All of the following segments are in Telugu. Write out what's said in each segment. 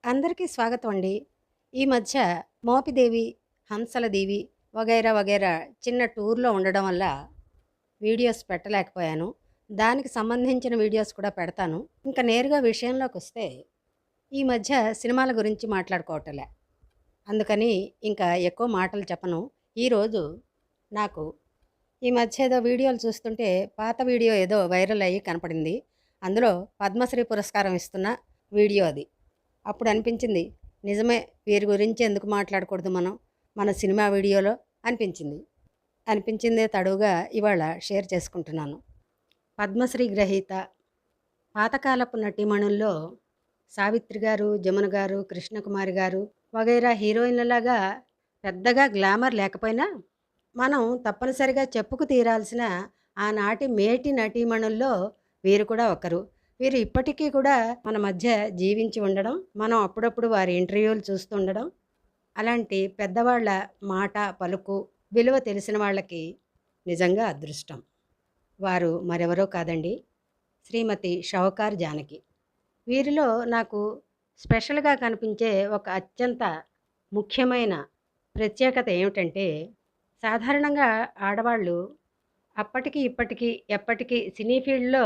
అందరికీ స్వాగతం అండి. ఈ మధ్య మోపిదేవి, హంసలదేవి వగైరా వగైరా చిన్న టూర్‌లో ఉండడం వల్ల వీడియోస్ పెట్టలేకపోయాను. దానికి సంబంధించిన వీడియోస్ కూడా పెడతాను. ఇంక నేరుగా విషయంలోకొస్తే ఈ మధ్య సినిమాల గురించి మాట్లాడుకోవటంలే. అందుకని ఇంకా ఎక్కువ మాటలు చెప్పను. ఈరోజు నాకు ఈ మధ్య ఏదో వీడియోలు చూస్తుంటే పాత వీడియో ఏదో వైరల్ అయ్యి కనపడింది. అందులో పద్మశ్రీ పురస్కారం ఇస్తున్న వీడియో అది. అప్పుడు అనిపించింది, నిజమే వీరి గురించి ఎందుకు మాట్లాడకూడదు మనం మన సినిమా వీడియోలో అనిపించింది. అనిపించిందే తడువుగా ఇవాళ షేర్ చేసుకుంటున్నాను. పద్మశ్రీ గ్రహీత పాతకాలపు నటీమణుల్లో సావిత్రి గారు, జమున గారు, కృష్ణకుమారి గారు వగైరా హీరోయిన్లలాగా పెద్దగా గ్లామర్ లేకపోయినా మనం తప్పనిసరిగా చెప్పుకు తీరాల్సిన ఆనాటి మేటి నటీమణుల్లో వీరు కూడా ఒకరు. వీరు ఇప్పటికీ కూడా మన మధ్య జీవించి ఉండడం, మనం అప్పుడప్పుడు వారి ఇంటర్వ్యూలు చూస్తూ ఉండడం, అలాంటి పెద్దవాళ్ళ మాట, పలుకు, విలువ తెలిసిన వాళ్ళకి నిజంగా అదృష్టం. వారు మరెవరో కాదండి, శ్రీమతి షౌకార్ జానకి. వీరిలో నాకు స్పెషల్‌గా కనిపించే ఒక అత్యంత ముఖ్యమైన ప్రత్యేకత ఏమిటంటే, సాధారణంగా ఆడవాళ్ళు అప్పటికి, ఇప్పటికి, ఎప్పటికీ సినీ ఫీల్డ్‌లో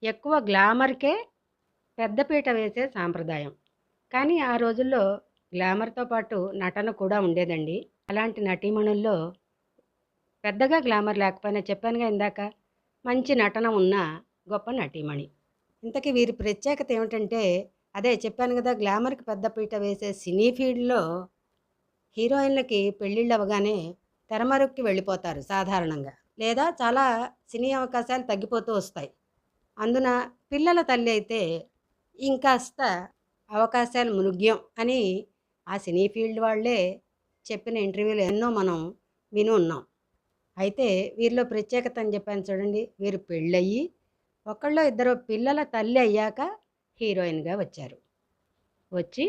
ఎక్కువ గ్లామర్‌కే పెద్దపీట వేసే సాంప్రదాయం. కానీ ఆ రోజుల్లో గ్లామర్‌తో పాటు నటన కూడా ఉండేదండి. అలాంటి నటీమణుల్లో పెద్దగా గ్లామర్ లేకపోయినా చెప్పానుగా ఇందాక, మంచి నటన ఉన్న గొప్ప నటీమణి. ఇంతకీ వీరి ప్రత్యేకత ఏమిటంటే, అదే చెప్పాను గదా! గ్లామర్‌కి పెద్దపీట వేసే సినీ ఫీల్డ్‌లో హీరోయిన్‌లకి పెళ్ళిళ్ళవ్వగానే తెరమరుక్కి వెళ్ళిపోతారు సాధారణంగా. లేదా చాలా సినీ అవకాశాలు తగ్గిపోతూ వస్తాయి. అందున పిల్లల తల్లి అయితే ఇంకాస్త అవకాశాలు మునుగ్యం అని ఆ సినీ ఫీల్డ్ వాళ్ళే చెప్పిన ఇంటర్వ్యూలు ఎన్నో మనం విని ఉన్నాం. అయితే వీరిలో ప్రత్యేకత అని చెప్పాను చూడండి. వీరు పెళ్ళయ్యి ఒకళ్ళో ఇద్దరో పిల్లల తల్లి అయ్యాక హీరోయిన్‌గా వచ్చారు. వచ్చి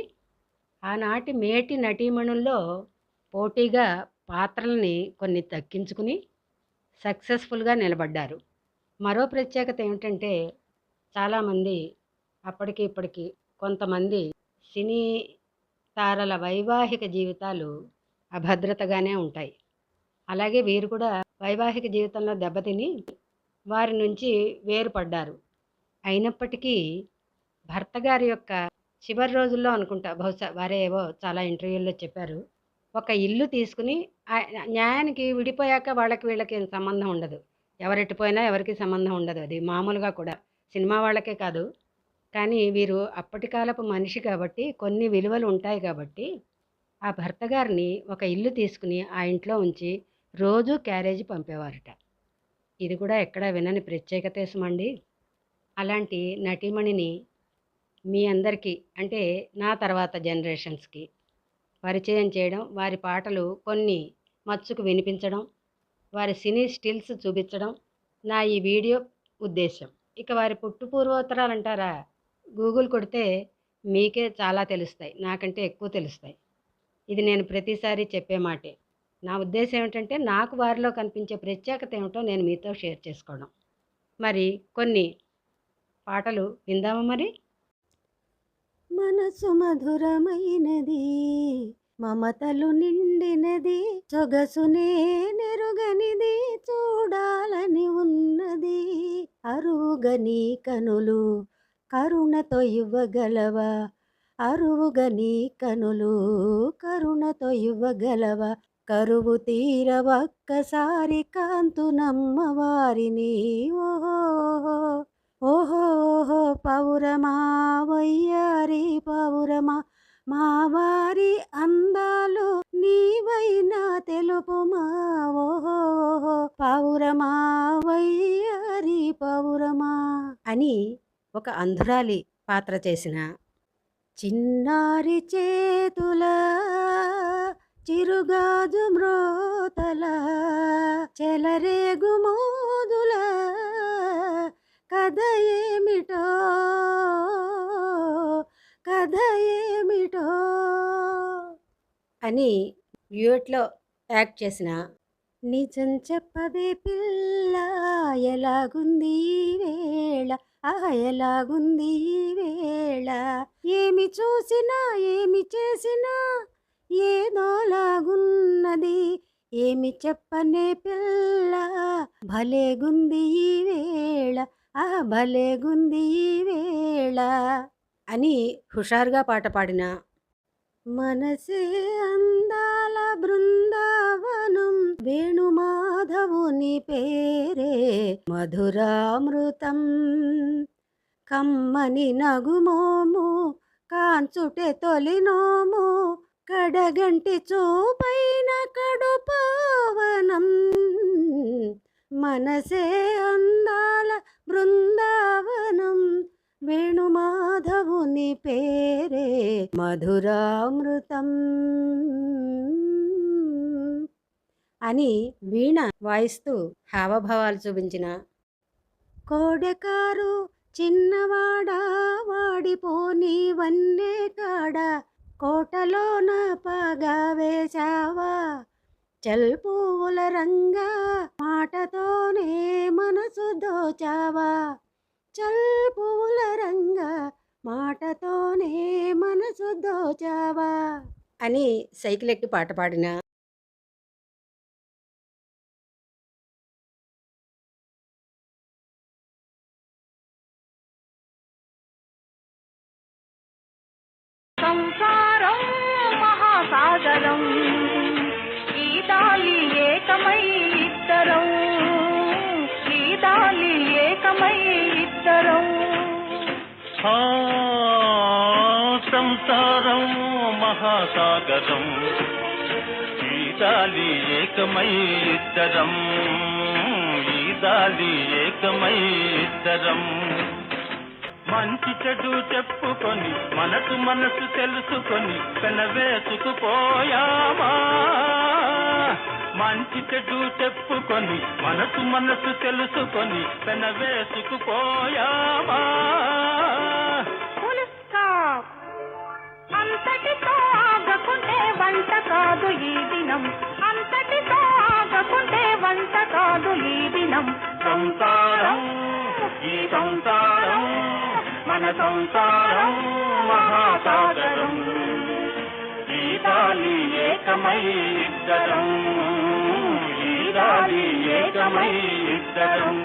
ఆనాటి మేటి నటీమణుల్లో పోటీగా పాత్రలని కొన్ని దక్కించుకుని సక్సెస్‌ఫుల్‌గా నిలబడ్డారు. మరో ప్రత్యేకత ఏమిటంటే, చాలామంది అప్పటికి ఇప్పటికి కొంతమంది సినీ తారల వైవాహిక జీవితాలు అభద్రతగానే ఉంటాయి. అలాగే వీరు కూడా వైవాహిక జీవితంలో దెబ్బతిని వారి నుంచి వేరుపడ్డారు. అయినప్పటికీ భర్త గారి యొక్క చివరి రోజుల్లో అనుకుంటా, బహుశా వారే ఏవో చాలా ఇంటర్వ్యూల్లో చెప్పారు. ఒక ఇల్లు తీసుకుని న్యాయానికి విడిపోయాక వాళ్ళకి వీళ్ళకి ఏం సంబంధం ఉండదు. ఎవరెట్టిపోయినా ఎవరికీ సంబంధం ఉండదు. అది మామూలుగా కూడా సినిమా వాళ్ళకే కాదు. కానీ వీరు అప్పటి కాలపు మనిషి కాబట్టి కొన్ని విలువలు ఉంటాయి కాబట్టి ఆ భర్త గారిని ఒక ఇల్లు తీసుకుని ఆ ఇంట్లో ఉంచి రోజూ క్యారేజీ పంపేవారట. ఇది కూడా ఎక్కడా వినని ప్రత్యేకతే సుమండి. అలాంటి నటీమణిని మీ అందరికీ, అంటే నా తర్వాత జనరేషన్స్‌కి పరిచయం చేయడం, వారి పాటలు కొన్ని మచ్చుకు వినిపించడం, వారి సినీ స్టిల్స్ చూపించడం నా ఈ వీడియో ఉద్దేశ్యం. ఇక వారి పుట్టు పూర్వోత్తరాలంటారా? గూగుల్ కొడితే మీకే చాలా తెలుస్తాయి. నాకంటే ఎక్కువ తెలుస్తాయి. ఇది నేను ప్రతిసారి చెప్పే మాటే. నా ఉద్దేశ్యం ఏమిటంటే, నాకు వారిలో కనిపించే ప్రత్యేకత ఏమిటో నేను మీతో షేర్ చేసుకోవడం. మరి కొన్ని పాటలు విందామా మరి? మనసు మధురమైనది, మమతలు నిండినది, సొగసునే నెరుగనిది, చూడాలని ఉన్నది, అరువుగని కనులు కరుణతో ఇవ్వగలవా, అరువుగని కనులు కరుణతో ఇవ్వగలవా, కరువు తీర ఒక్కసారి కాంతునమ్మ వారిని, ఓహో ఓహో పౌరమా వయ్యారి పౌరమా, మా వారి అందాలు నీవైనా తెలుపుమా, ఓహో పౌరమా వయ్యారి పౌరమా అని ఒక అంధురాలి పాత్ర చేసిన చిన్నారి చేతుల చిరుగాజు మ్రోతల చెలరేగు మోదుల కథ ఏమిటో, కథ ఏమిటో అని డ్యూయెట్లో యాక్ట్ చేసిన నిజం చెప్పవే పిల్ల ఎలాగుంది ఈ వేళ ఎలాగుంది ఈ వేళ ఏమి చూసినా ఏమి చేసినా ఏదోలాగున్నది ఏమి చెప్పనే పిల్ల భలేగుంది ఈ వేళ భలేగుంది ఈ వేళ అని హుషారుగా పాట పాడిన మనసే అందాల బృందావనం వేణుమాధవుని పేరే మధురామృతం కమ్మని నగుమోము కాంచుటే తొలినోము కడగంటి చూపైన కడు పావనం మనసే అందాల బృందావనం వేణుమాధవుని పేరే మధురామృతం అని వీణ వాయిస్తూ హావభావాలు చూపించిన కోడెకారు చిన్నవాడా వాడిపోని వన్నే కాడ కోటలోన పగా వేశావా చల్పూల రంగా మాటతోనే మనసు దోచావా చల్పూల రంగా మాటతోనే మనసు దోచావా అని సైకిల్ ఎక్కి పాట పాడిన సంసారం మహాసాగరం ఈ దాలి ఏకమై ఇద్దరం ఈ దాలి ఏకమై ఇద్దరం సంసారం మహాసాగరం ఈ దాలి ఏకమై ఇద్దరం ఈ దాలి ఏకమై ఇద్దరం మంచి చెడు చెప్పుకొని మనసు మనసు తెలుసుకొని పెనవేసుకుపోయామా మంచి చెడు చెప్పుకొని మనసు మనసు తెలుసుకొని పెనవేసుకుపోయామా అంతటితో ఆగకుంటే వంట కాదు ఈ దినం అంతటితో ఆగకుంటే వంట కాదు ఈ దినం సంసారం ఈ సంసారం మన సంసారం మహాసాగరం ఈ దాలి ఏకమై ఇద్దరం ఈ దాలి ఏకమై ఇద్దరం